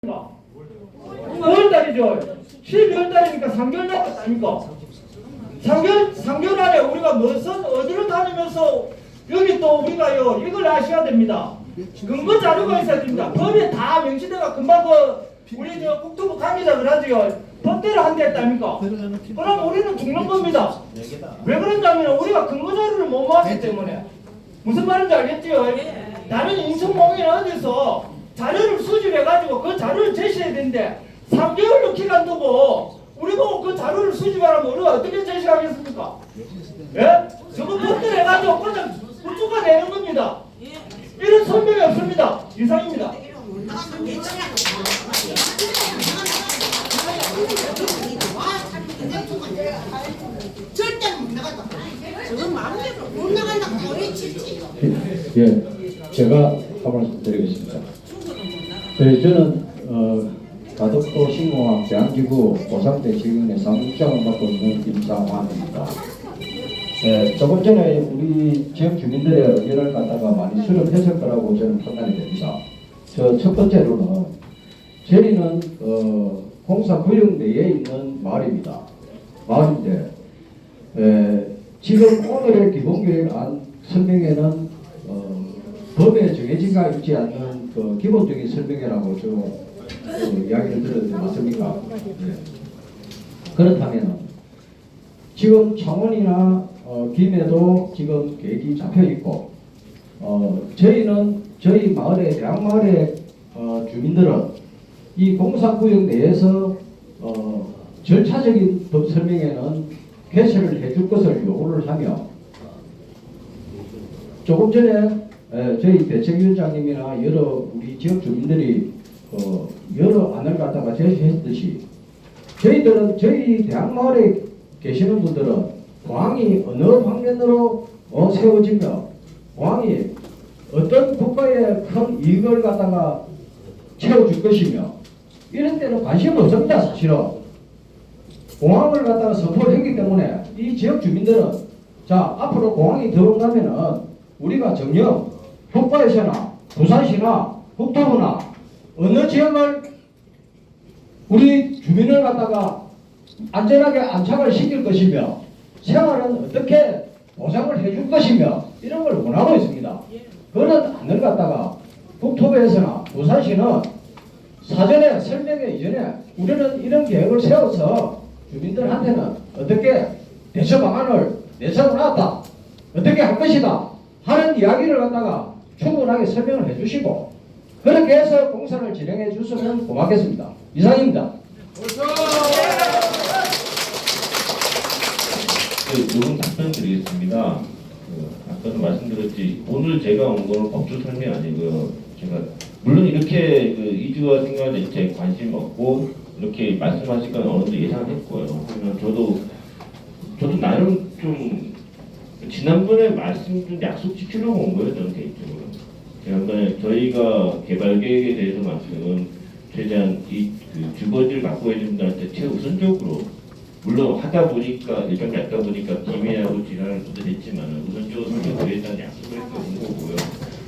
5월달이죠. 12월달이니까 3개월 남았다니까. 3개월 안에 우리가 무슨 어디로 다니면서 여기 또 우리가요 이걸 아셔야 됩니다. 근거 자료가 있어야 됩니다. 법에 다 명시돼가 금방 우리 저 국토부 관계자 그러지요. 법대로 한대 했다니까. 그럼 우리는 죽는 겁니다. 왜 그런다면 우리가 근거 자료를 못 모았기 때문에. 무슨 말인지 알겠지요? 다른 인천공인은 어디서 자료를 수집해가지고 그 자료를 제시해야 되는데 3개월로 기간 두고 우리 보고 그 자료를 수집하라면 우리가 어떻게 제시하겠습니까? 예? 저거 법대로 해가지고 그냥 우쭈가 내는 겁니다. 이런 설명이 없습니다. 이상입니다. 절대 못 나간다. 저건 마음대로 못 나간다고 왜 치지? 예, 제가 한 말씀 드리겠습니다. 저는 가덕도 신공항 대한기구 보상대 지원의 상국장을 맡고 있는 김상환입니다. 조금 전에 우리 지역 주민들의 의견을 갖다가 많이 수렴했을 거라고 저는 판단이 됩니다. 첫 번째로는 저희는 공사구역 내에 있는 마을입니다. 마을인데 지금 오늘의 기본계획안 설명에는 법에 정해진 가 있지 않는 그 기본적인 설명이라고 이야기를 들었는데 맞습니까? 네. 그렇다면 지금 창원이나 김해도 지금 계획이 잡혀 있고 저희는 저희 마을의 대학마을의 주민들은 이 공사구역 내에서 절차적인 법 설명에는 개설을 해줄 것을 요구를 하며 조금 전에 저희 대책위원장님이나 여러 우리 지역 주민들이 여러 안을 갖다가 제시했듯이 저희들은 저희 대학마을에 계시는 분들은 공항이 어느 방면으로 세워지며 공항이 어떤 국가의 큰 이익을 갖다가 채워줄 것이며 이런 데는 관심 없습니다. 사실은 공항을 갖다가 선포를 했기 때문에 이 지역 주민들은 자 앞으로 공항이 들어온다면은 우리가 정녕 북부에서나 부산시나 국토부나 어느 지역을 우리 주민을 갖다가 안전하게 안착을 시킬 것이며 생활은 어떻게 보상을 해줄 것이며 이런 걸 원하고 있습니다. 그런 안을 갖다가 국토부에서나 부산시는 사전에 설명회 이전에 우리는 이런 계획을 세워서 주민들한테는 어떻게 대처 방안을 내세워 놨다. 어떻게 할 것이다. 하는 이야기를 갖다가 충분하게 설명을 해주시고 그렇게 해서 공사를 진행해 주시면 고맙겠습니다. 이상입니다. 요금 답변 드리겠습니다. 아까도 말씀드렸지 오늘 제가 온 거는 법조 설명 아니고요. 제가 물론 이렇게 이주와 생활 정책 관심 없고 이렇게 말씀하실 건 어느 정도 예상했고요. 그러면 저도 나름 좀 지난번에 말씀 좀 약속 지키려고 온 거예요. 저는 개인적으로. 지난번에 저희가 개발 계획에 대해서만큼은 최대한 그 주거지를 갖고 있는 분들한테 최우선적으로 물론 하다 보니까 일정이 얇다 보니까 기회하고 지랄을 못했지만 우선적으로 설명드리겠다는 약속을 했던 거고요.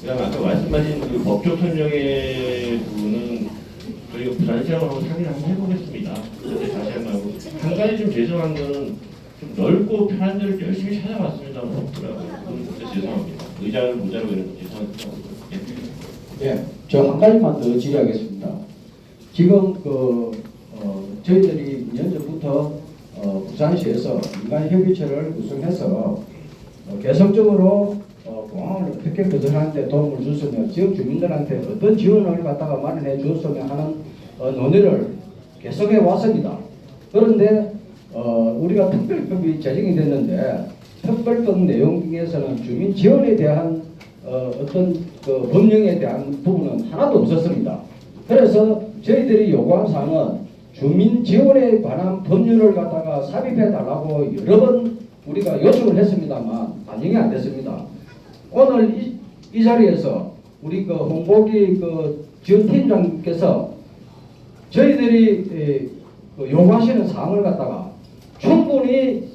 그다음에 아까 말씀하신 그 법조 설명의 부분은 저희가 부산시장하고 상의를 한번 해보겠습니다. 근데 다시 한번 하고 한 가지 좀 죄송한 거는 좀 넓고 편한 데를 열심히 찾아봤습니다만 없더라고요. 그건 진짜 죄송합니다. 의자를 모자라고 이런 거 죄송합니다. 예, 저 한 가지만 더 질의하겠습니다. 지금 저희들이 2년 전부터 부산시에서 민간협의체를 구성해서 계속적으로 공항을 어떻게 거듭하는 데 도움을 줬으며 지역 주민들한테 어떤 지원을 갖다가 마련해 주었으면 하는 논의를 계속해 왔습니다. 그런데 우리가 특별법이 제정이 됐는데 특별법 내용 중에서는 주민 지원에 대한 어떤 그 법령에 대한 부분은 하나도 없었습니다. 그래서 저희들이 요구한 사항은 주민 지원에 관한 법률을 갖다가 삽입해 달라고 여러 번 우리가 요청을 했습니다만 반영이 안 됐습니다. 오늘 이 자리에서 우리 홍보기 지원팀장께서 저희들이 요구하시는 사항을 갖다가 충분히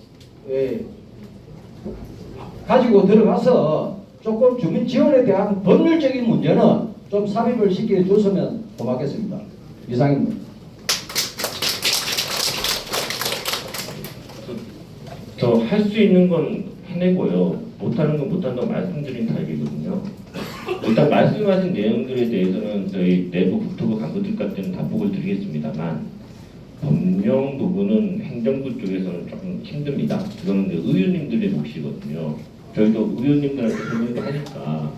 가지고 들어가서 조금 주민 지원에 대한 법률적인 문제는 좀 삽입을 시켜줬으면 고맙겠습니다. 이상입니다. 저 할 수 있는 건 해내고요. 못하는 건 못한다고 말씀드린 타입이거든요. 일단 말씀하신 내용들에 대해서는 저희 내부 국토부 간부들과 때는 답복을 드리겠습니다만 법령 부분은 행정부 쪽에서는 조금 힘듭니다. 그거는 이제 의원님들의 몫이거든요. 저희도 의원님들한테 설명도 하니까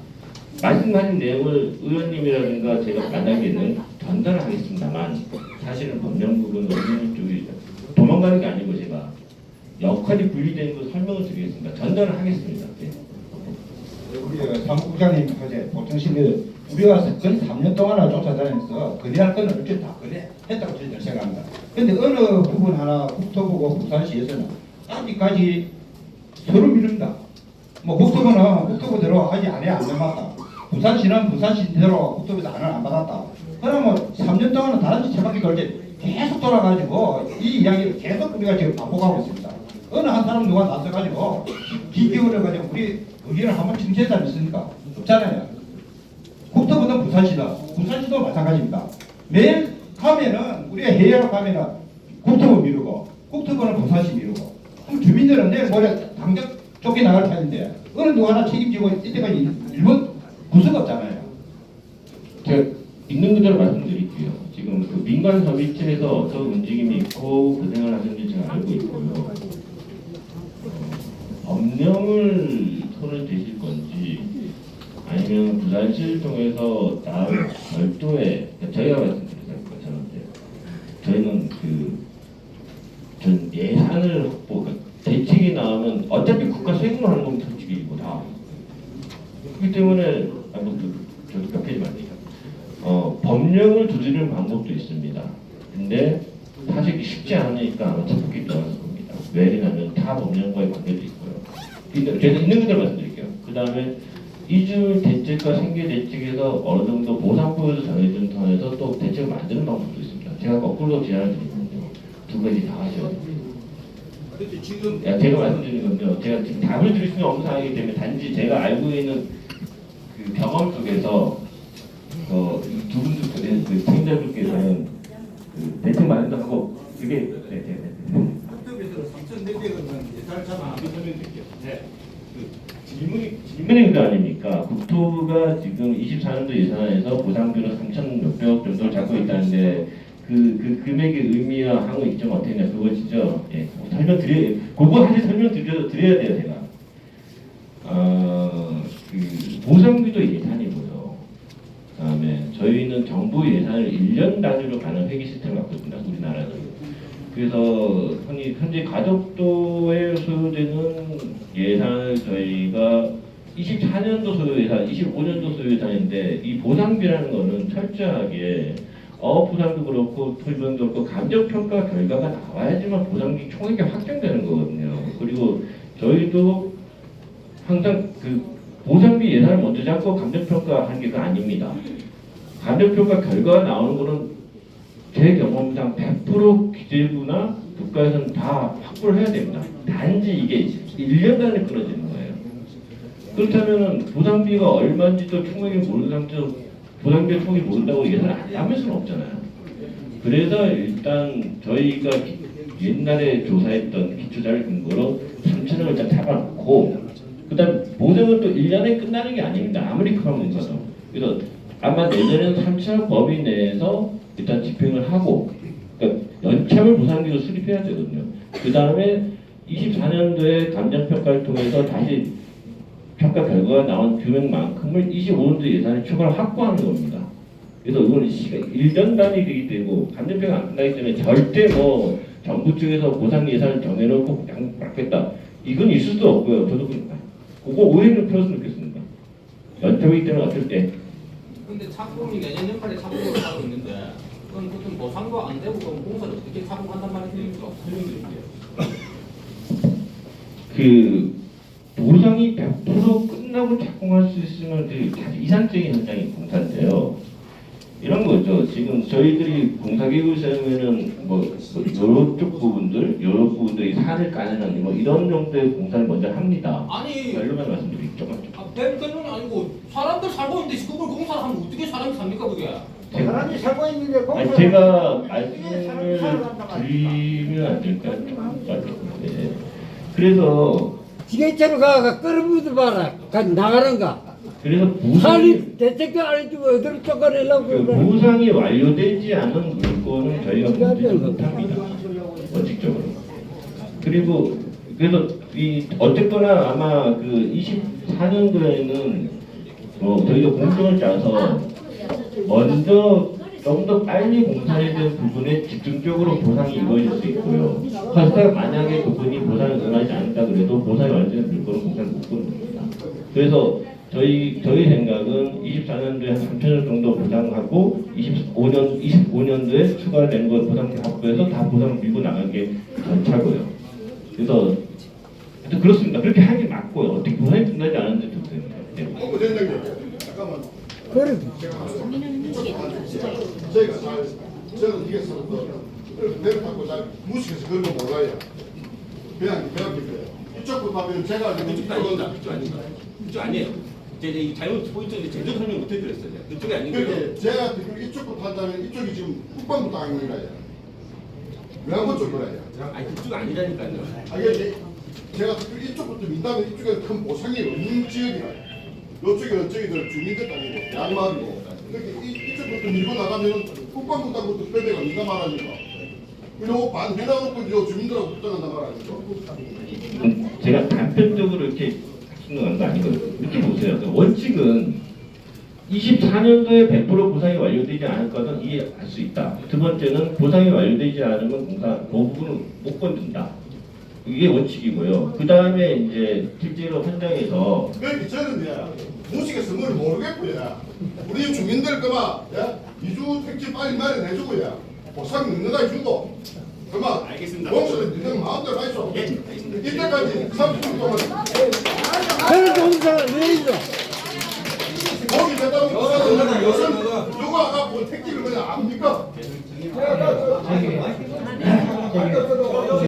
말씀하신 내용을 의원님이라든가 제가 만나게는 전달을 하겠습니다만 사실은 법령 부분은 의원님 쪽이 도망가는 게 아니고 제가 역할이 분리되는 걸 설명을 드리겠습니다. 전달을 하겠습니다. 네. 우리 사무국장님 어제 보통실에 우리가 거의 3년 동안을 쫓아다니면서 거래할 건을 어째 다 거래했다고 저희들 생각합니다. 그런데 어느 부분 하나 국토부고 부산시에서는 아직까지 서로 미룬다. 뭐 국토부는 국토부대로 아직 안 해 안 넘어갔다. 부산시는 부산시대로 국토부에서 안 받았다. 그러면 3년 동안은 다른 지체밖에 걸때 계속 돌아가지고 이 이야기를 계속 우리가 지금 반복하고 있습니다. 어느 한 사람 누가 나서가지고 기기울여가지고 우리 의견을 한번 칭찬해 사람이 있습니까? 없잖아요. 국토부는 부산시다. 부산시도 마찬가지입니다. 매일 가면은 우리가 회의하러 가면은 국토부 미루고 국토부는 부산시 미루고 그럼 주민들은 내일 모레 당장 쫓겨나갈 타인데 어느 누구 하나 책임지고 이때까지 일본 구석 없잖아요. 제가 있는 그대로 말씀드릴게요. 지금 그 민간 협의체에서 어떤 움직임이 있고 고생을 하는지 제가 알고 있고요. 법령을 손을 대실 건지 아니면 부산시를 통해서 다음 별도의 저희가 말씀드린 것처럼 저희는 전 예산을 확보 대책이 나오면 어차피 국가 세금으로 하는 건 솔직히 다 그렇기 때문에 저도 몇 페이지 말이니까 법령을 두드리는 방법도 있습니다. 근데 사실 쉽지 않으니까 아마 찾기 어려울 겁니다. 왜냐하면 타 법령과의 관계도 있고요. 제가 있는 그대로 말씀드릴게요. 그 다음에 이주 대책과 생계 대책에서 어느 정도 보상법에서 정해진 선에서 또 대책을 만드는 방법도 있습니다. 제가 거꾸로 제안을 드리거든요. 두 가지 다 하셔야 됩니다. 제가 말씀드리는 건데요. 제가 지금 답을 드릴 수는 없는 상황이기 때문에 단지 제가 알고 있는 그 경험 속에서 두 분들 그 책임자분께서는 그 대책 마련도 하고 그게 국토부에서 3,400원은 예산을 잡아 설명드릴게요. 네. 질문이 그거 아닙니까? 국토부가 지금 24년도 예산에서 보상비로 3,600억 정도를 잡고 있다는데 그 금액의 의미와 항의 입장 어떻게 되냐 그거시죠? 예, 그거 사실 설명드려야 돼요 제가. 그 보상비도 예산이고요. 그다음에 저희는 정부 예산을 1년 단위로 가는 회계 시스템을 갖고 있습니다. 우리나라는. 그래서 현재 가덕도에 소요되는 예산을 저희가 24년도 소요 예산, 25년도 소요 예산인데 이 보상비라는 거는 철저하게 보상도 그렇고 토지보상도 그렇고 감정평가 결과가 나와야지만 보상비 총액이 확정되는 거거든요. 그리고 저희도 항상 그 보상비 예산을 먼저 잡고 감정평가 하는 게 그거 아닙니다. 감정평가 결과가 나오는 거는 제 경험상 100% 기재부나 국가에서는 다 확보를 해야 됩니다. 단지 이게 1년 단위에 끊어지는 거예요. 그렇다면 보상비가 얼마인지도 총액이 모르는 상태에서 보상비 총액이 모른다고 예산을 안 남을 수는 없잖아요. 그래서 일단 저희가 옛날에 조사했던 기초자를 근거로 3천억을 일단 잡아놓고 그 다음 보상은 또 1년에 끝나는 게 아닙니다. 아무리 크면 있어서. 그래서 아마 내년에는 3천억 범위 내에서 일단 집행을 하고 그러니까 연착을 보상비로 수립해야 되거든요. 그 다음에 24년도에 감정평가를 통해서 다시 평가 결과가 나온 금액만큼을 25년도 예산에 추가로 확보하는 겁니다. 그래서 이거는 1년 단위 되기 때문에 감정평가 안 끝나기 때문에 절대 뭐 정부 쪽에서 보상 예산을 정해놓고 그냥 받겠다. 이건 있을 수도 없고요. 저도 그거 오해를 풀었으면 좋겠습니다. 연착이기 때문에 어쩔 때 근데 착공이 내년 연말에 착공을 하고 있는데 그건 보통 보상도 안 되고 그럼 공사를 어떻게 착공한단 말입니까? 설명드릴게요. 그 보상이 100% 끝나고 착공할 수 있으면 그 이상적인 현장이 공사인데요. 이런 거죠. 지금 저희들이 공사기구에서는 여러 쪽 부분들, 여러 부분들이 산을 까내는 뭐 이런 정도의 공사를 먼저 합니다. 아니 이런만 말씀드릴게요. 뱀견은 아니고 사람들 살고 있는데 그걸 공사를 하면 어떻게 사람이 삽니까 그게? 사람이 살고 있는데 아니, 공사 제가 말씀을 드리면 안 될까요? 네. 그래서 지게차로 가가 끌어부도 봐라. 나가는가. 그래서 보상이 살이 대책도 안 해주고 어디로 쫓아내려고 그 그러나. 보상이 완료되지 않은 물건은 저희가 문제를 못합니다. 원칙적으로. 그리고 그래서 이 어쨌거나 아마 그 24년도에는 저희가 공정을 짜서 먼저 좀 더 빨리 공사해야 되는 부분에 집중적으로 보상이 이루어질 수 있고요. 설사 만약에 그분이 보상을 원하지 않는다 그래도 보상이 완전히 물건은 공사를 못 끊습니다. 그래서 저희 생각은 24년도에 한 3천원 정도 보상하고 25년도에 추가된 걸 보상 확보해서 다 보상 밀고 나간 게 전차고요. 그래서 하여튼 그렇습니다. 그렇게 하는 게 맞고요. 어떻게 보상이 끝나지 않았는데 좋습니다. 네. 대장님, 잠깐만. 그래. 저는 이게 내려타고 잘 무식해서 그런 거 몰라요. 그냥 그래요. 이쪽부터 하면 제가 지금 그쪽 아니에요. 제 잘못 포인트인데 제대로 설명 못 해드렸어요. 그쪽이 아닌 거예요. 그렇게 제가 지금 이쪽부터 한다면 이쪽이 지금 국방부 땅입니다. 외환부 쪽이라요. 아니 그쪽 아니라니까요. 이게 제가 이쪽부터 민다면 이쪽에 큰 보상이 없는 지역이라요. 이쪽에는 저희들 주민들 땅이고 양마을이고 그렇게 이쪽부터 밀고 나가면 국방부 땅부터 빼대가 민감하라니까. 그리고 반 해놔놓고 저 주민들하고 붙잡는단 말아니까. 제가 단편적으로 이렇게 생각하는 거 아니거든요. 이렇게 보세요. 원칙은 24년도에 100% 보상이 완료되지 않을 것은 이해할 수 있다. 두 번째는 보상이 완료되지 않으면 공사 그 부분은 못 건든다. 이게 원칙이고요. 그 다음에 이제 실제로 현장에서 그러니까 저는 무식해서 뭘 모르겠고요. 우리 주민들 그만 이주 택지 빨리 마련해주고요. 보상 능력가 주고 그만 알겠습니다. 공수는 니들 마음대로 하시오. 이때까지 30분 동안 그런 동사가 왜 있어? 거기 대답을 요즘 누가 아까 본 택지를 그냥 압니까?